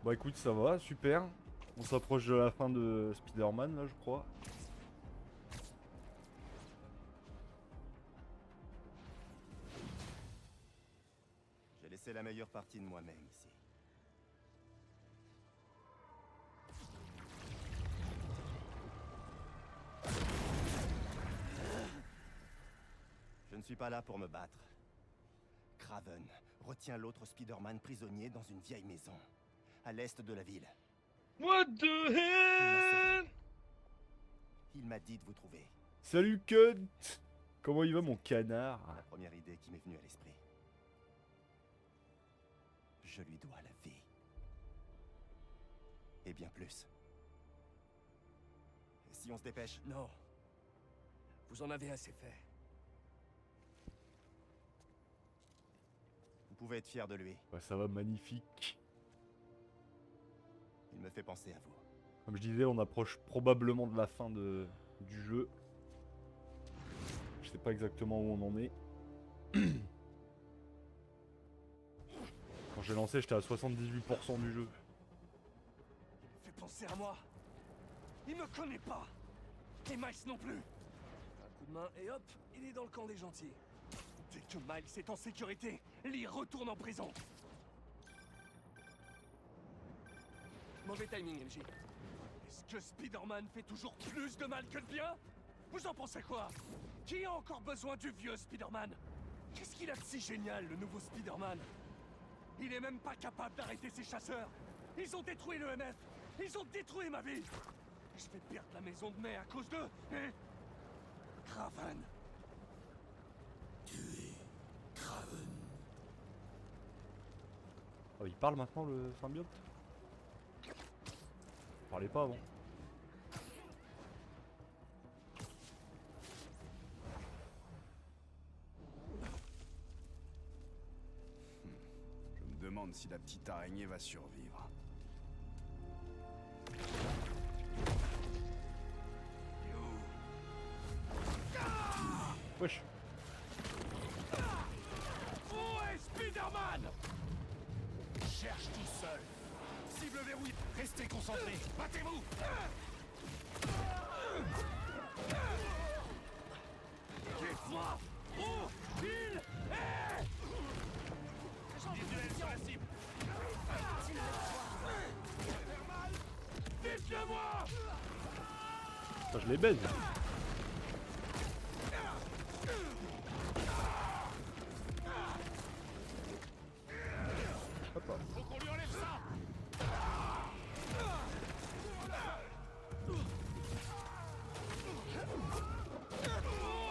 Bah écoute, ça va, super. On s'approche de la fin de Spider-Man là, je crois. J'ai laissé la meilleure partie de moi-même ici. Je ne suis pas là pour me battre. Kraven retient l'autre Spider-Man prisonnier dans une vieille maison, à l'est de la ville. What the hell? Il m'a dit de vous trouver. Salut Cunt. Comment il va mon canard? La première idée qui m'est venue à l'esprit. Je lui dois la vie. Et bien plus. Et si on se dépêche? Non. Vous en avez assez fait. Vous pouvez être fier de lui. Ouais, ça va, magnifique. Il me fait penser à vous. Comme je disais, on approche probablement de la fin du jeu. Je sais pas exactement où on en est. Quand j'ai lancé, j'étais à 78% du jeu. Il me fait penser à moi. Il me connaît pas. Et Miles non plus. Un coup de main et hop, il est dans le camp des gentils. Dès que Miles est en sécurité, Lee retourne en prison. Mauvais timing, MJ. Est-ce que Spider-Man fait toujours plus de mal que de bien? Vous en pensez quoi? Qui a encore besoin du vieux Spider-Man? Qu'est-ce qu'il a de si génial, le nouveau Spider-Man? Il est même pas capable d'arrêter ses chasseurs. Ils ont détruit le MF. Ils ont détruit ma vie. Je vais perdre la maison de mai à cause d'eux. Et... Kraven. Oh, il parle maintenant le symbiote? Il parlait pas avant. Je me demande si la petite araignée va survivre. Wesh. Où est Spider-Man? Cherche tout seul. Cible verrouillée. Restez concentrés. Battez-vous. Dites-moi où il est. Visuel sur la cible. Dites-le-moi. Putain, je les baise. Hop là. Faut qu'on lui enlève ça. Où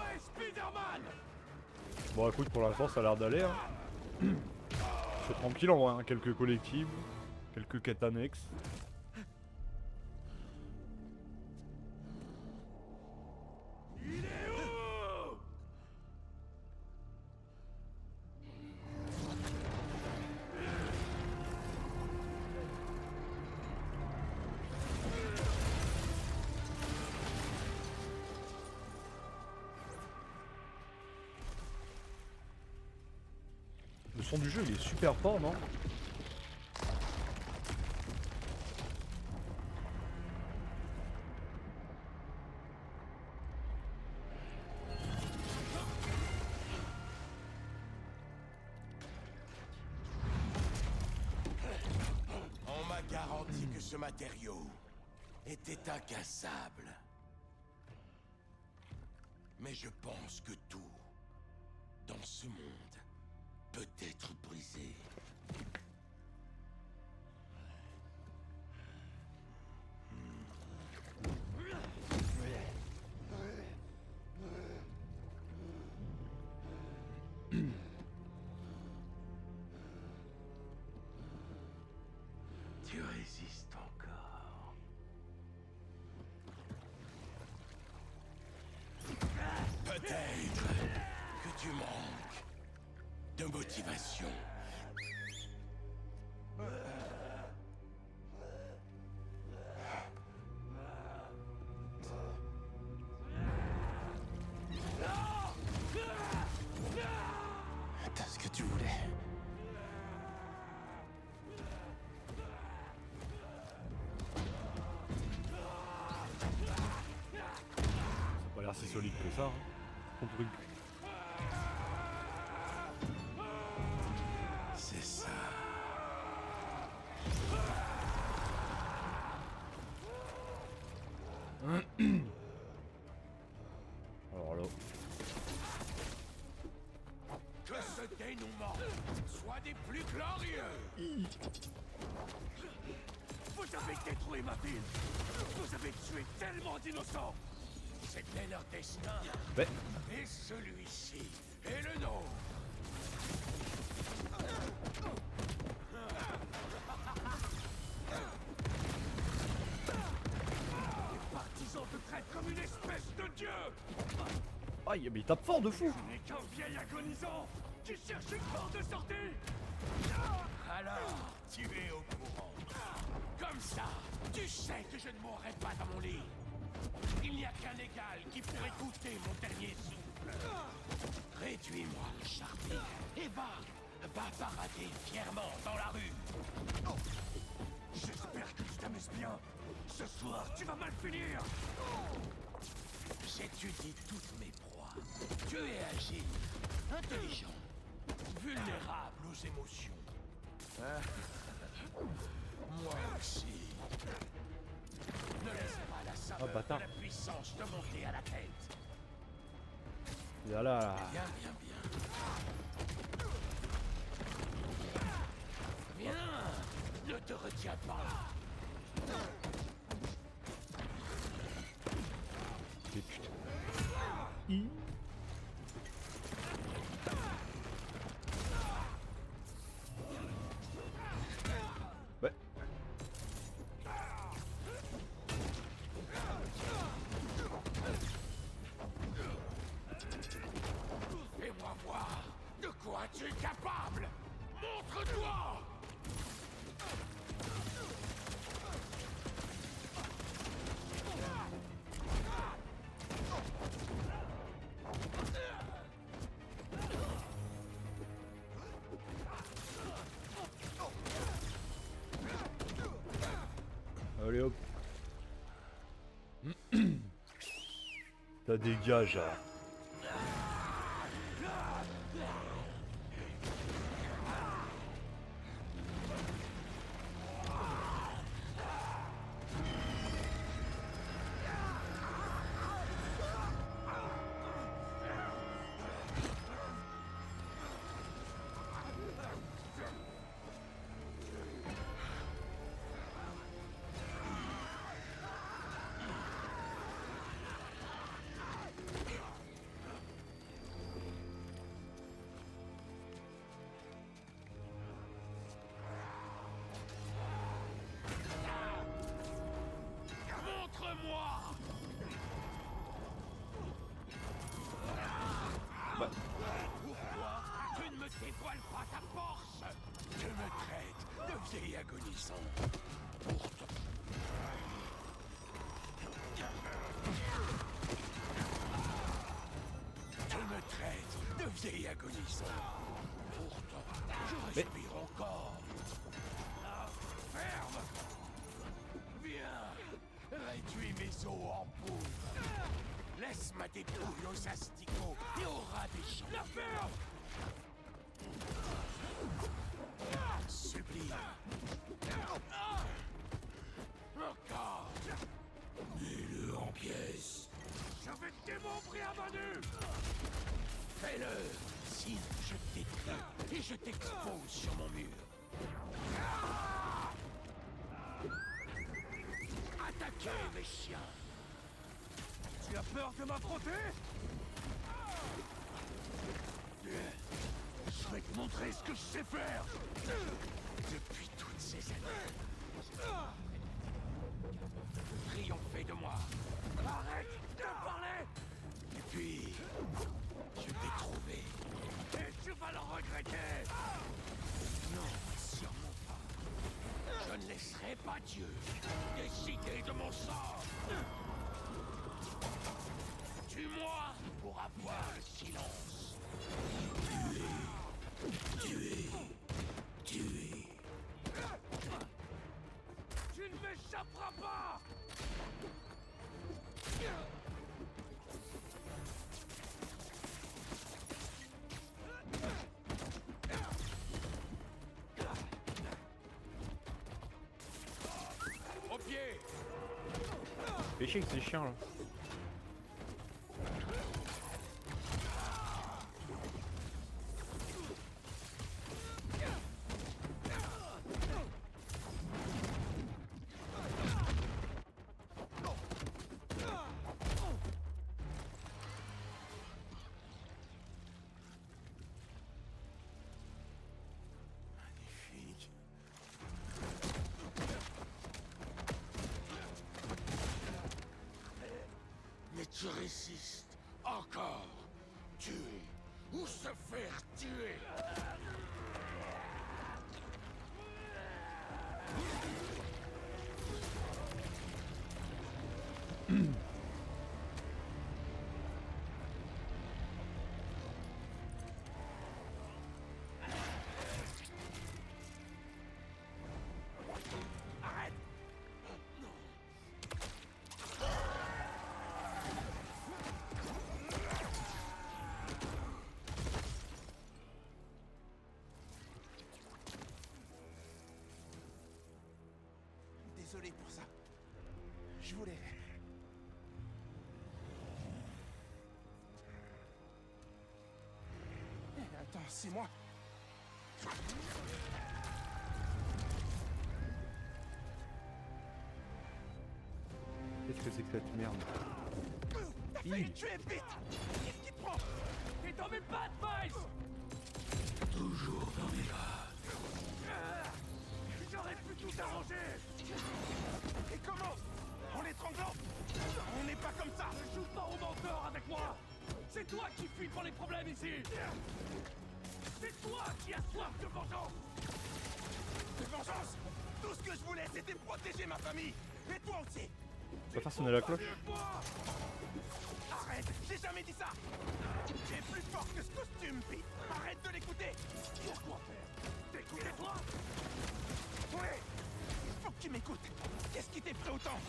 est Spider-Man? Bon écoute, pour l'instant ça a l'air d'aller. Hein. C'est tranquille en vrai, hein. Quelques collectibles, quelques quêtes annexes. Il est où? Le son du jeu il est super fort, non? On m'a garanti que ce matériau était incassable. Mais je pense que tout dans ce monde peut être brisé. Tu résistes encore. Peut-être que tu manques de motivation. T'as ce que tu voulais. l'air si solide que ça, hein, ton truc. C'est ça. Alors là. Que ce dénouement soit des plus glorieux. Vous avez détruit ma ville. Vous avez tué tellement d'innocents. C'était leur destin. Ouais. Et celui-ci est le nôtre. Partisans te traitent comme une espèce de dieu. Aïe, mais il tape fort de fou. Tu n'es qu'un vieil agonisant qui cherche une porte de sortie. Alors, tu es au courant. Comme ça, tu sais que je ne mourrai pas dans mon lit. Il n'y a qu'un égal qui pourrait goûter mon dernier souffle. Réduis-moi, Charpie, et va parader fièrement dans la rue. J'espère que tu t'amuses bien. Ce soir, tu vas mal finir. J'étudie toutes mes proies. Tu es agile, intelligent, vulnérable aux émotions. Moi aussi. Ne laisse pas la saveur bâtard. de la puissance te monter à la tête. Il est là. Bien, bien, bien. Viens, ne te retiens pas. Et putain. Ouais. Fais-moi voir de quoi tu es capable. Montre-toi. Allez hop. T'as des gages. Montre-moi. Pourquoi tu ne me dévoiles pas ta force? Tu me traites de vieil agonisant. Pourtant... Tu me traites de vieil agonisant. Pourtant, je respire encore. Ah, ferme! Viens, réduis mes os en poudre. Laisse ma dépouille aux asticots et aux rats des champs. La ferme! Sublime. Encore. Mets-le en pièces. Je vais te démembrer à main nue. Fais-le. Sinon, je t'étreins et je t'expose sur mon mur. Attaquez, mes chiens. Tu as peur de m'affronter? Je vais te montrer ce que je sais faire. Depuis toutes ces années, triompher de moi. Arrête de parler. Et puis, je t'ai trouvé. Et tu vas le regretter. Non, sûrement pas. Je ne laisserai pas Dieu décider de mon sort. Tue-moi pour avoir le silence. Tuer. Tuer. Tu ne m'échapperas pas. Fais chier que ces chiens là. Magnifique. Mais tu résistes encore. Tuer ou se faire tuer. Désolé pour ça. Je voulais... Attends, c'est moi. Qu'est-ce que c'est que cette merde? T'as failli me tuer, Pete. Qu'est-ce qui te prend? T'es dans mes pattes, Miles! Toujours dans mes bras. J'aurais pu tout arranger! Et comment? En l'étranglant? On n'est pas comme ça. Ne joue pas au menteur avec moi! C'est toi qui fuis pour les problèmes ici! C'est toi qui as soif de vengeance! De vengeance? Tout ce que je voulais, c'était protéger ma famille. Et toi aussi. Tu vas faire sonner la cloche? Arrête, j'ai jamais dit ça. J'ai plus fort que ce costume, Pete. Arrête de l'écouter. Pourquoi faire? T'écouter toi? Ouais. Faut que tu m'écoutes. Qu'est-ce qui t'effraie autant?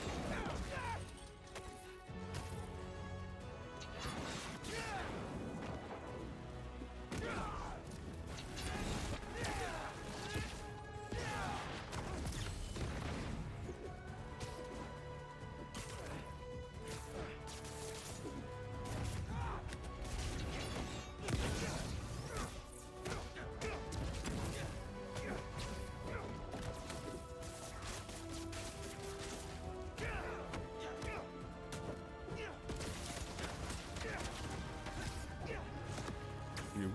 Il est où?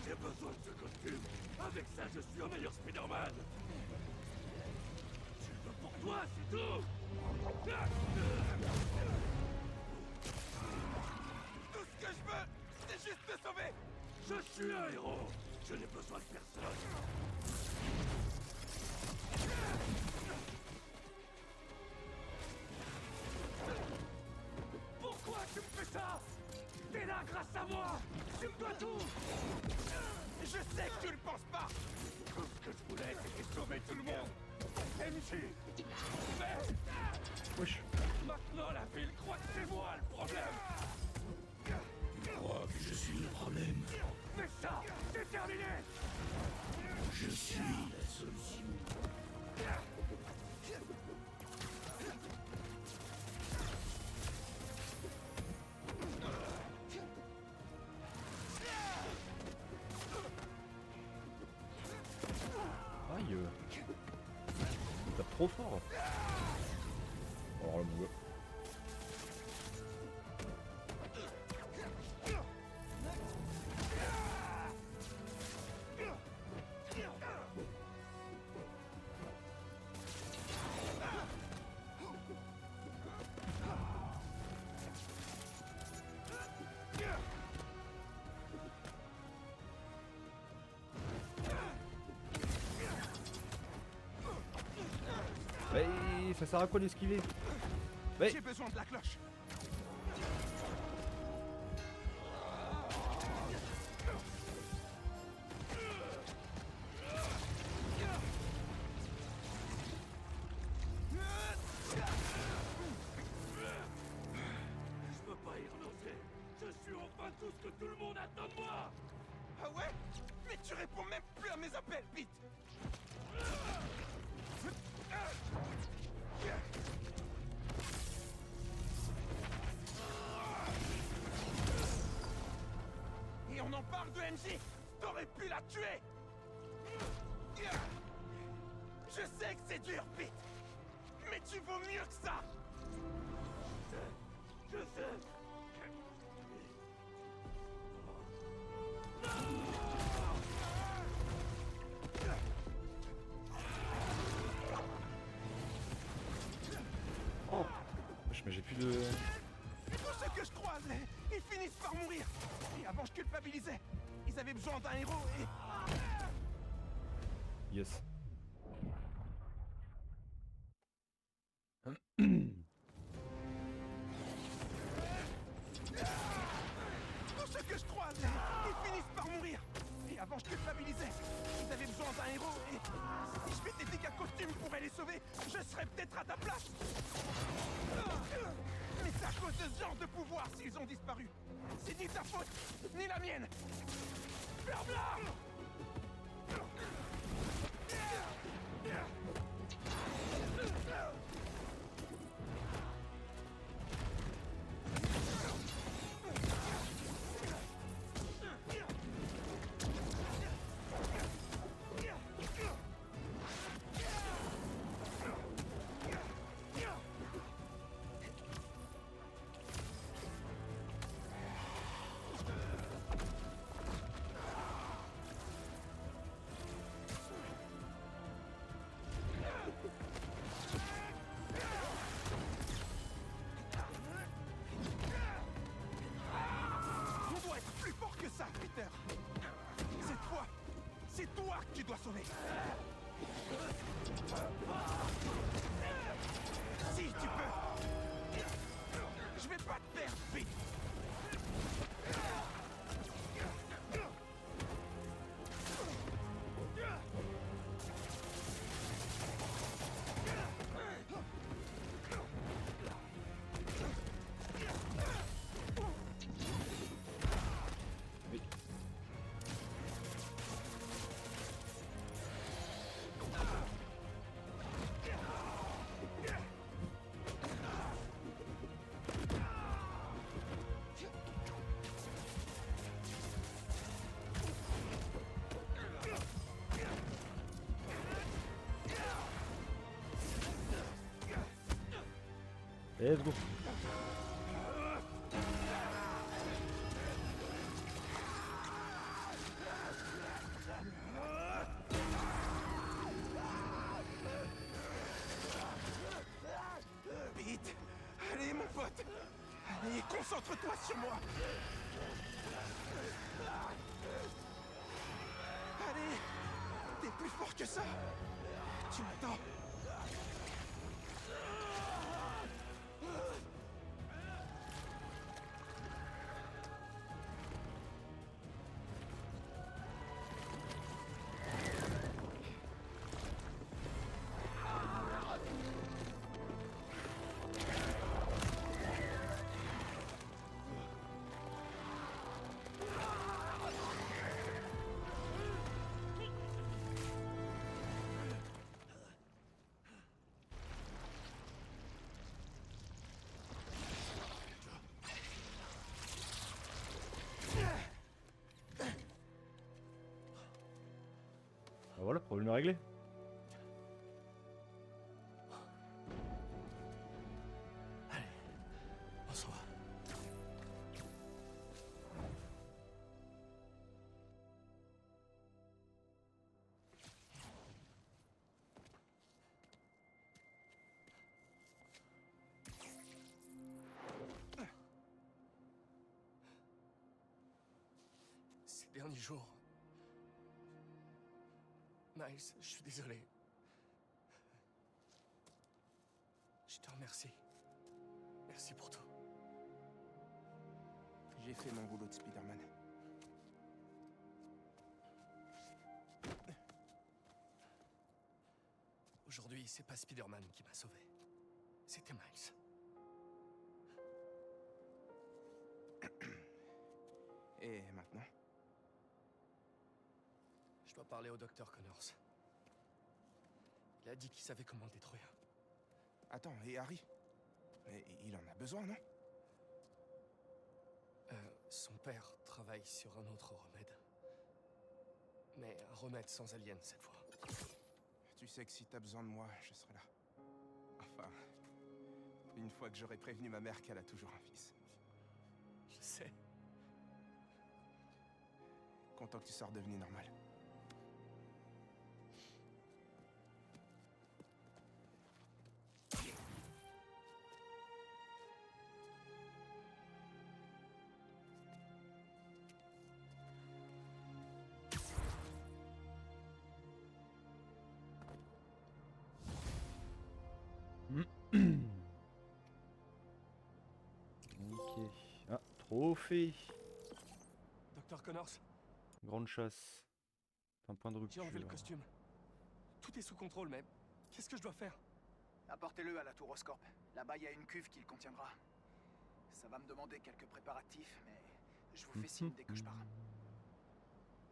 J'ai besoin de ce costume! Avec ça, je suis un meilleur Spider-Man! Tu le veux pour toi, c'est tout! Tout ce que je veux, c'est juste te sauver. Je suis un héros! Je n'ai besoin de personne! Pourquoi tu me fais ça? T'es là grâce à moi! Tu me dois tout! Je sais que tu le penses pas. Tout ce que je voulais, c'était sauver tout le monde! MJ! Mais Wesh. maintenant, la ville croit que c'est moi le problème! Tu crois que je suis le problème? Mais ça, c'est terminé! Je suis la solution. Aïe. Il tape trop fort. Alors là, mon gars. Ça sert à quoi d'esquiver? Ouais. J'ai besoin de la cloche. Je suis enfin tout ce que tout le monde attend de moi. Ah ouais? Mais tu réponds même plus à mes appels, Pete! Et on en parle de MJ! T'aurais pu la tuer! Je sais que c'est dur, Pete! Mais tu vaux mieux que ça! Je sais. Mais j'ai plus de... Tous ceux que je croise, ils finissent par mourir! Et avant, je culpabilisais! Ils avaient besoin d'un héros et... Yes. Tous ceux que je croise, ils finissent par mourir! Et avant, je culpabilisais! Ils avaient besoin d'un héros et... Si je m'étais dit qu'un costume pourrait les sauver, je serais peut-être à ta place! Mais c'est à cause de ce genre de pouvoir s'ils ont disparu! C'est ni ta faute, ni la mienne! Blabla! On doit être plus fort que ça, Peter! Cette fois, c'est toi que tu dois sauver! Si tu peux! Je vais pas te perdre, Pete! Let's go. Pete! Allez, mon pote! Allez, concentre-toi sur moi! Allez! T'es plus fort que ça! Tu m'attends! Bah voilà, problème réglé. Bonsoir. Ces derniers jours... Miles, je suis désolé. Je te remercie. Merci pour tout. J'ai fait mon boulot de Spider-Man. Aujourd'hui, c'est pas Spider-Man qui m'a sauvé. C'était Miles. Et maintenant? Je dois parler au docteur Connors. Il a dit qu'il savait comment le détruire. Attends, et Harry? Mais il en a besoin, non? Son père travaille sur un autre remède. Mais un remède sans aliens cette fois. Tu sais que si t'as besoin de moi, je serai là. Enfin, une fois que j'aurai prévenu ma mère qu'elle a toujours un fils. Je sais. Content que tu sois redevenu normal. Ok. Ah, trophée. Docteur Connors, Grande chasse. Un point de j'ai enlevé le rupture. costume. Tout est sous contrôle, mais qu'est-ce que je dois faire? Apportez-le à la tour Oscorp. Là-bas, il y a une cuve qui le contiendra. Ça va me demander quelques préparatifs, mais je vous fais signe dès que je pars.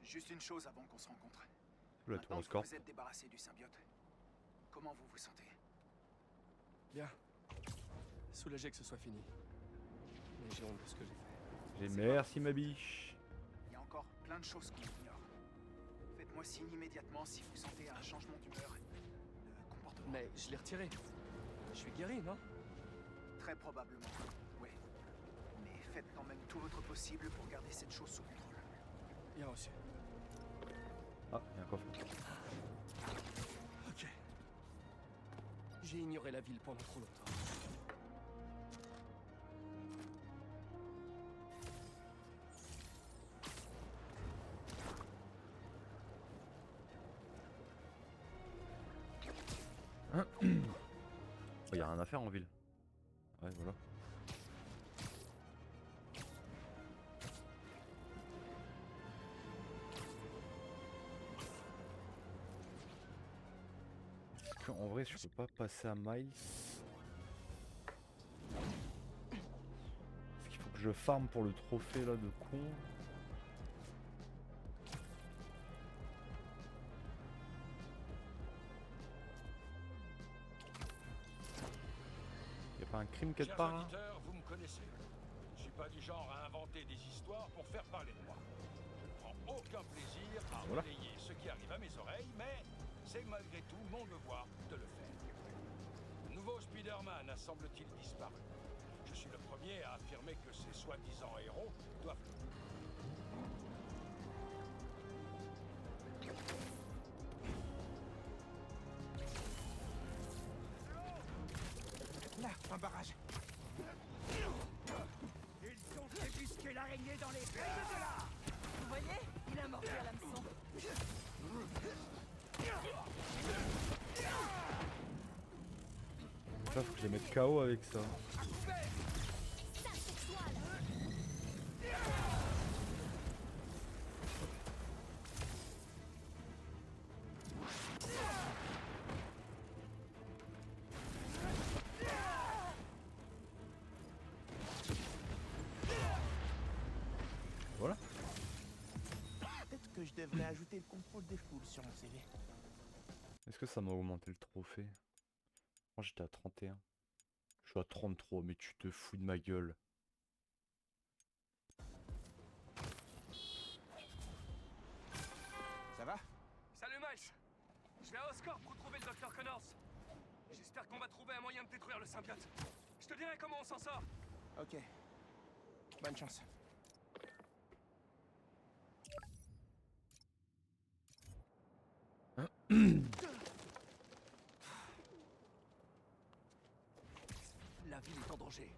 Juste une chose avant qu'on se rencontre. La Maintenant tour que Oscorp. vous êtes débarrassé du symbiote, comment vous vous sentez? Bien. Soulagé que ce soit fini. Mais j'ai honte de ce que j'ai fait. J'ai C'est merci ma biche. Il y a encore plein de choses qu'on ignore. Faites-moi signe immédiatement si vous sentez un changement d'humeur, de comportement. Mais je l'ai retiré. Je suis guéri, non? Très probablement, oui. Mais faites quand même tout votre possible pour garder cette chose sous contrôle. Bien reçu. Ah, il y a un coffre. Ok. J'ai ignoré la ville pendant trop longtemps. Il y a rien à faire en ville. Ouais, voilà. En vrai, je peux pas passer à Miles. Est-ce qu'il faut que je farm pour le trophée là de con? Y'a pas un crime quelque Chers part hein? auditeurs, vous me connaissez. Je suis pas du genre à inventer des histoires pour faire parler de moi. Je ne prends aucun plaisir à Voilà. relayer ce qui arrive à mes oreilles, mais c'est malgré tout mon devoir de le faire. Le nouveau Spider-Man a semble-t-il disparu. Je suis le premier à affirmer que ces soi-disant héros doivent... Là, un barrage. Ils ont débusqué l'araignée dans les règles de là. Vous voyez? Il a mordu à l'hameçon. Ça, faut que je les mette KO avec ça. Voilà. Peut-être que je devrais ajouter le contrôle des foules sur mon CV. Est-ce que ça m'a augmenté le trophée? Moi j'étais à 31. Je suis à 33, mais tu te fous de ma gueule. Ça va? Salut Miles. Je vais à Oscorp pour trouver le docteur Connors. J'espère qu'on va trouver un moyen de détruire le symbiote. Je te dirai comment on s'en sort. Ok. Bonne chance. La ville est en danger.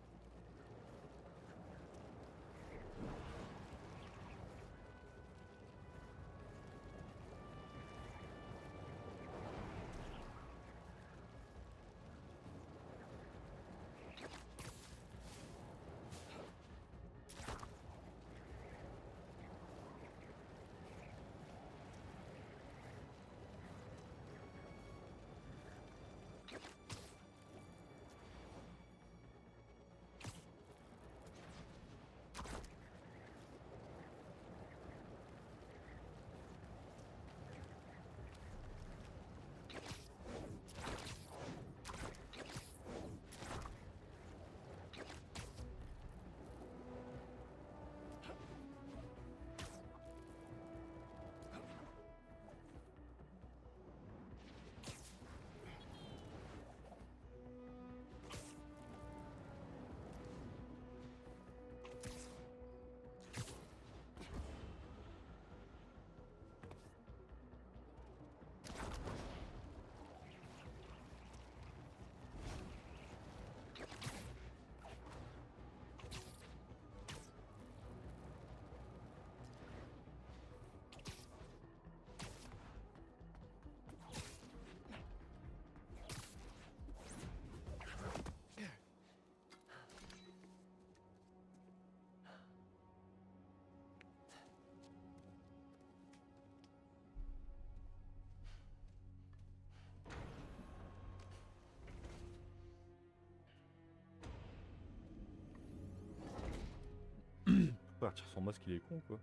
frère tire son masque, il est con quoi.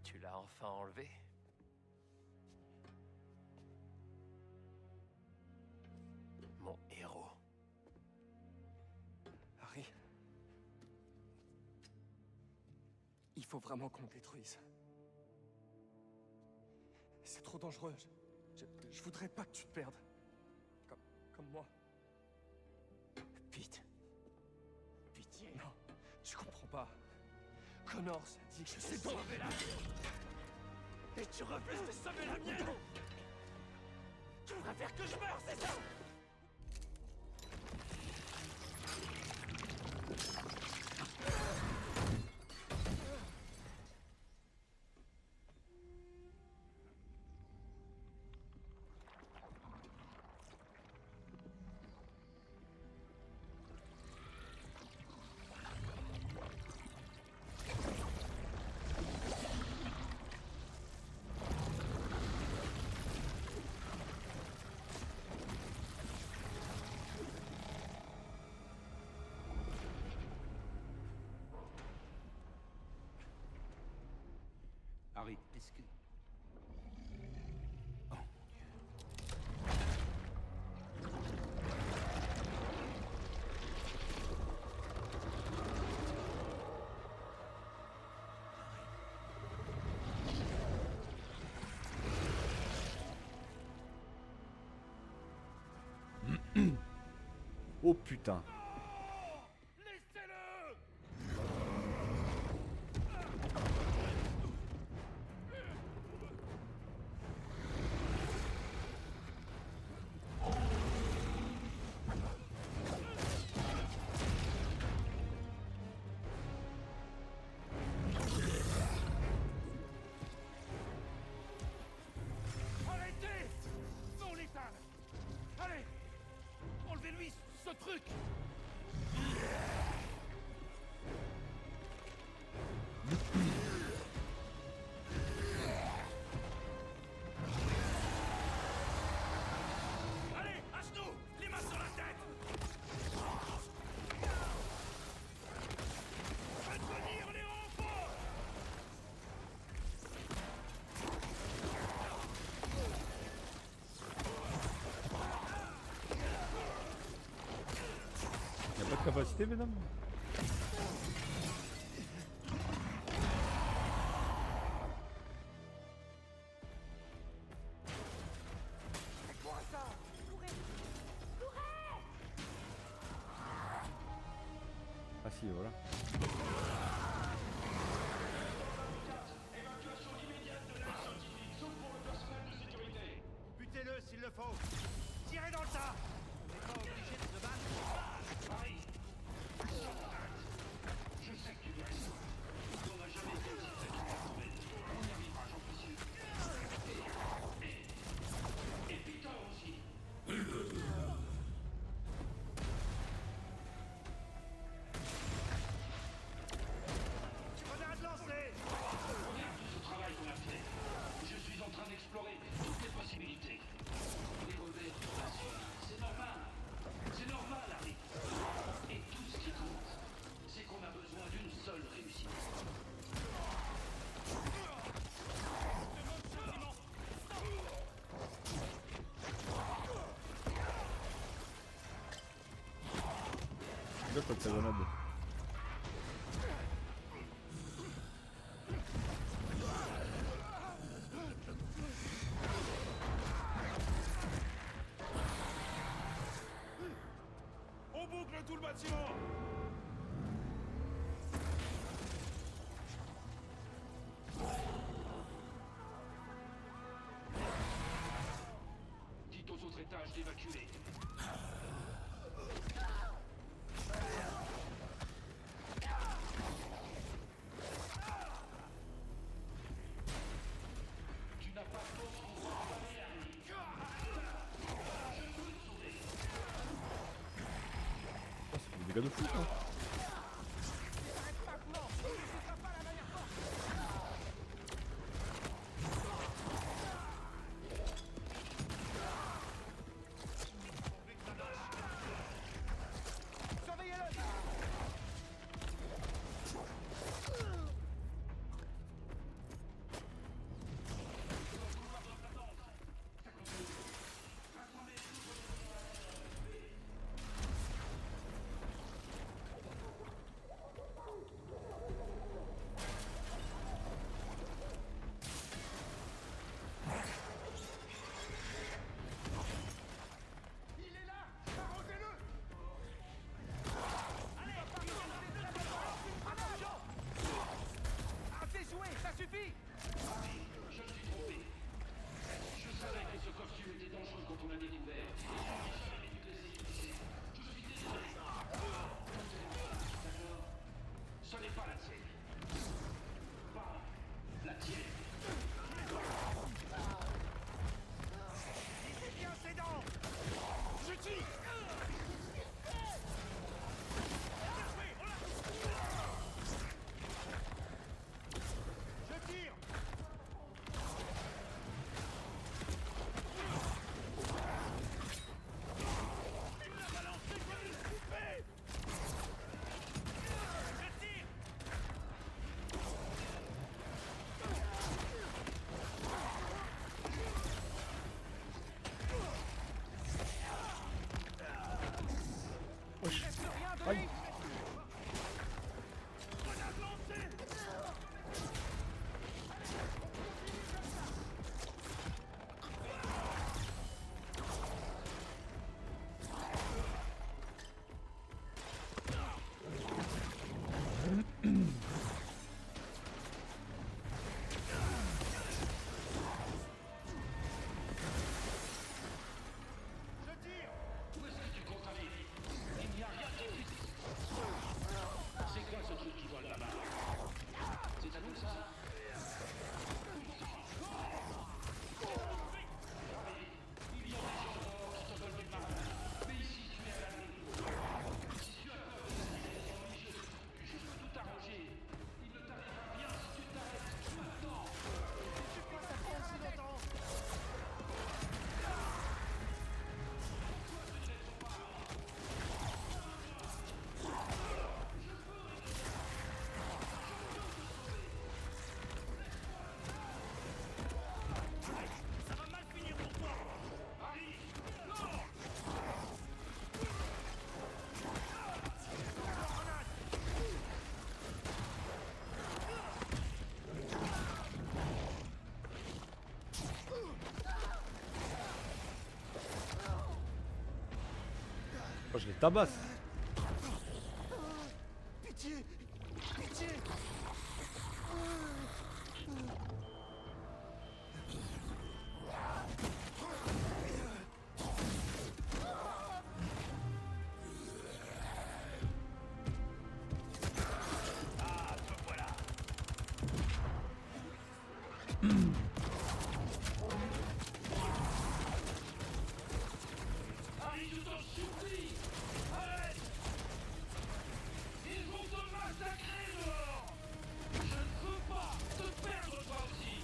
Tu l'as enfin enlevé? Mon héros. Harry. Il faut vraiment qu'on le détruise. C'est trop dangereux. Je voudrais pas que tu te perdes. Comme moi. Pete. Pitié. Non, tu comprends pas. Connors a dit que c'est donc... Sauver la vie. Et tu refuses de sauver la mienne. Tu préfères que je meure, c'est ça? Harry, est-ce que... Oh mon Dieu. Oh putain. Arrêtez! Non, l'étale! Allez! Enlevez-lui ce truc! Allez, à genoux! Les mains sur la tête! Faites venir les renforts! Y'a pas de capacité, Venom? Ah si, voilà. Butez-le s'il le faut. Tirez dans le tas. On n'est pas obligé de se battre. Harry! Je sais que tu veux raison. On n'a jamais été aussi près de trouver. On y arrivera, j'en suis sûr. Et Peter aussi. Grenade lancée. Regarde tout ce travail qu'on a fait. Je suis en train d'explorer toutes les possibilités. Les revers de la suite, c'est normal. C'est normal, Harry. Et tout ce qui compte, c'est qu'on a besoin d'une seule réussite. Là, pas de sa grenade. On boucle tout le bâtiment. Dites aux autres étages d'évacuer. Tu n'as pas d'autre endroit pour aller, Harry. Je peux te sauver. Oh, ça fait des dégâts de fou, hein. Oh, je les tabasse. Pitié! Pitié! Harry, je t'en supplie! Arrête! Ils vont te massacrer dehors! Je ne veux pas te perdre toi aussi!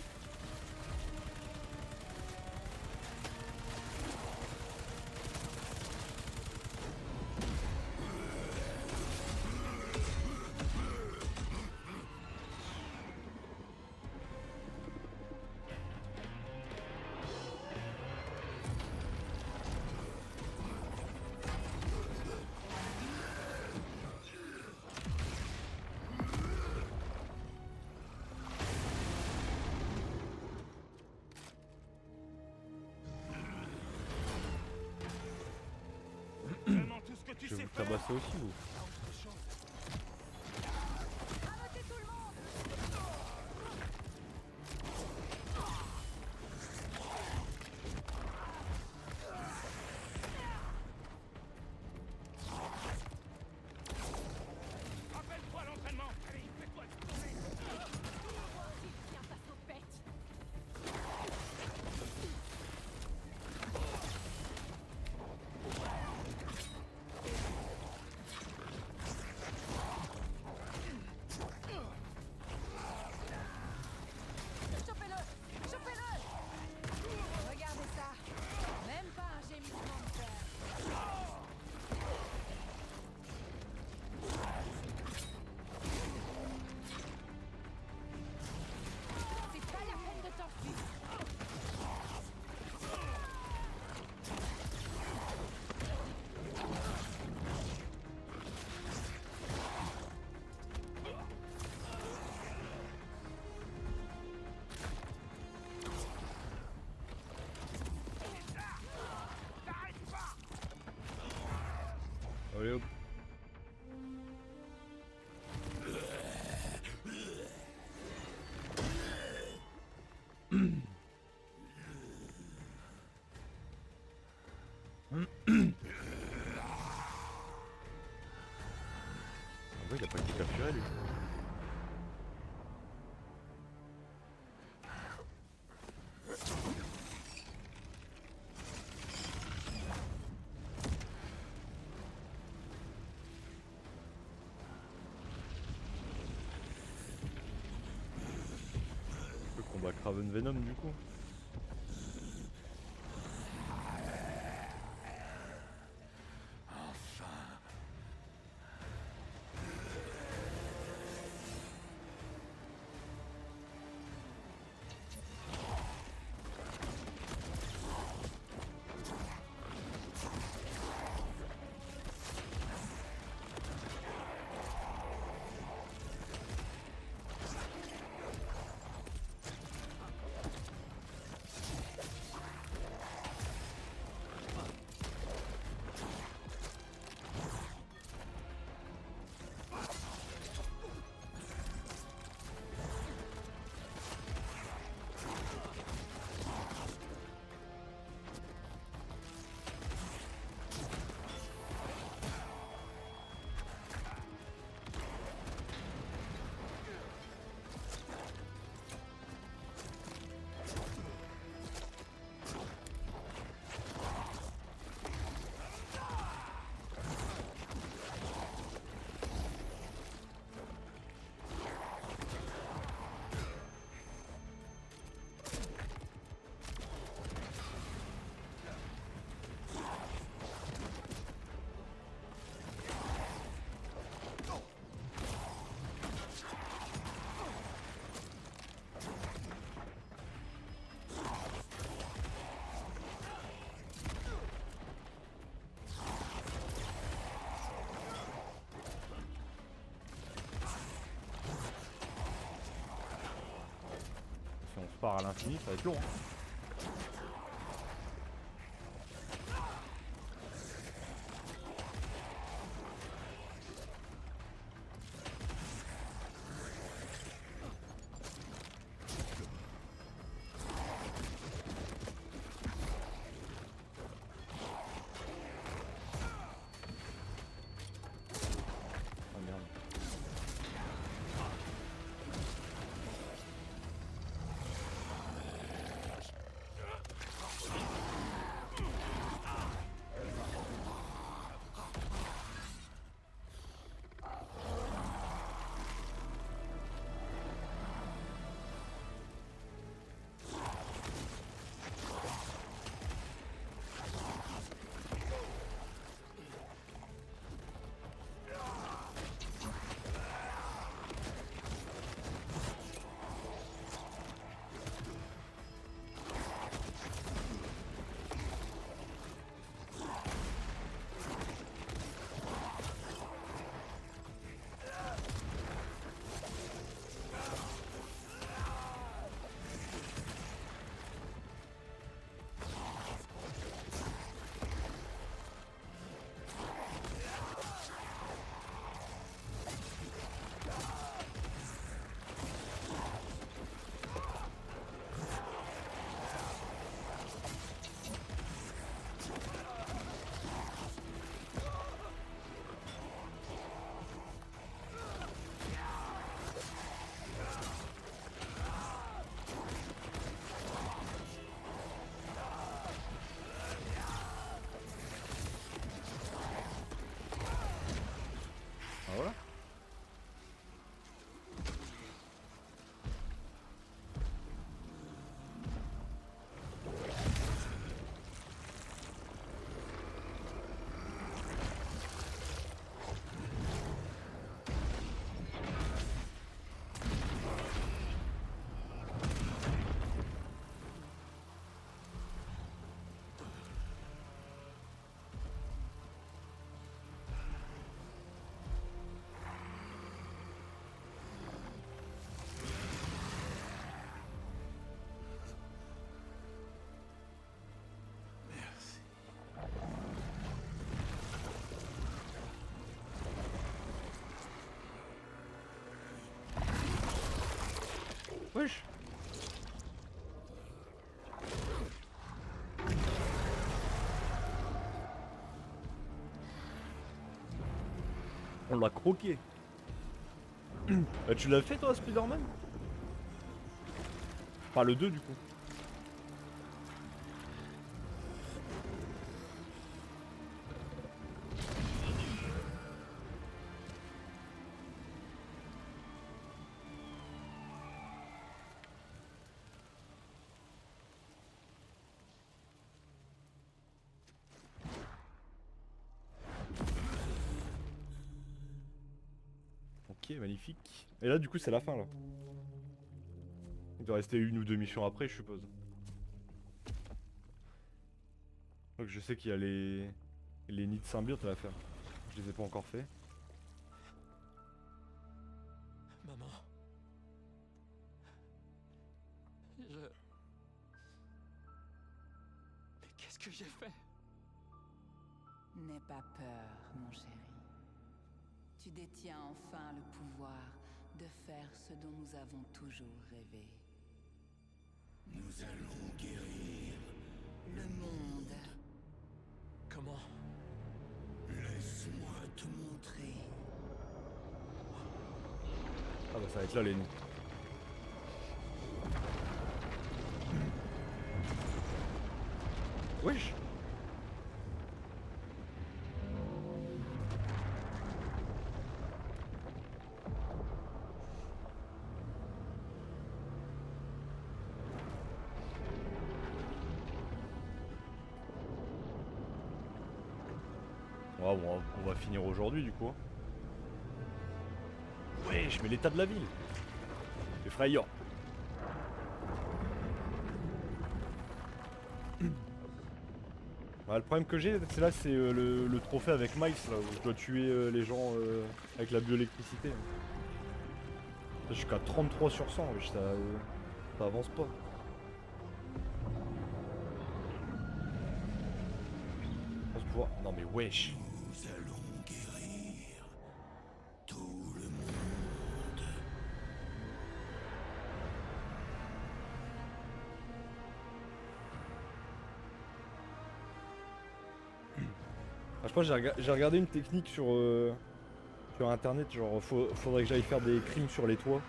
Vraiment tout ce que tu Je vais sais vous faire. tabasser aussi vous. Arrêtez tout le monde! Rappelle-toi l'entraînement. Allez, fais-toi tourner. Tiens, passe aux bêtes! Chopez-le! Chopez-le! Regardez ça! Même pas un gémissement de fer! C'est pas la peine de t'enfuir! Allez hop. En vrai, il a pas été capturé lui. Le combat Kraven Venom du coup. Si on se part à l'infini, ça va être long. Hein. On l'a croqué. Tu l'as fait toi Spider-Man? Enfin le 2 du coup. Ok, magnifique. Et là du coup c'est la fin là. Il doit rester une ou deux missions après je suppose. Donc je sais qu'il y a les nids de symbiote à faire. Je les ai pas encore fait. Maman. Mais qu'est-ce que j'ai fait? N'aie pas peur, mon chéri. Tu détiens enfin le pouvoir de faire ce dont nous avons toujours rêvé. Nous allons guérir Le monde. Comment? Laisse-moi te Montrer. Ah bah ça va être là les nids. Wesh. Ouais, bon, on va finir aujourd'hui du coup. Hein. Wesh, mais l'état de la ville. Effrayant. Ouais, le problème que j'ai, c'est là, c'est le trophée avec Miles, là, où je dois tuer les gens avec la bioélectricité. Là, je suis qu'à 33 sur 100, wesh, ça avance pas. On se voit. Non mais wesh. Nous allons guérir tout le monde. Ah, je pense que j'ai regardé une technique sur internet, genre faudrait que j'aille faire des crimes sur les toits.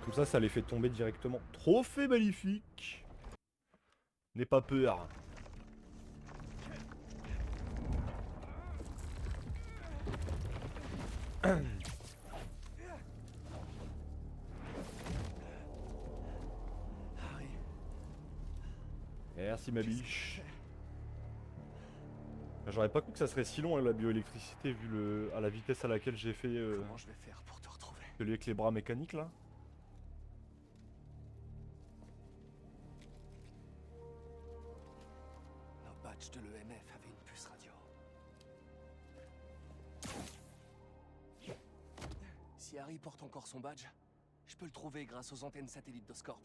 Comme ça les fait tomber directement. Trophée magnifique. N'aie pas peur. Merci ma biche. J'aurais pas cru que ça serait si long la bioélectricité vu à la vitesse à laquelle j'ai fait Comment je vais faire pour te retrouver? celui avec les bras mécaniques là. Nos badges de l'EMF avaient une puce radio. Si Harry porte encore son badge, je peux le trouver grâce aux antennes satellites d'Oscorp.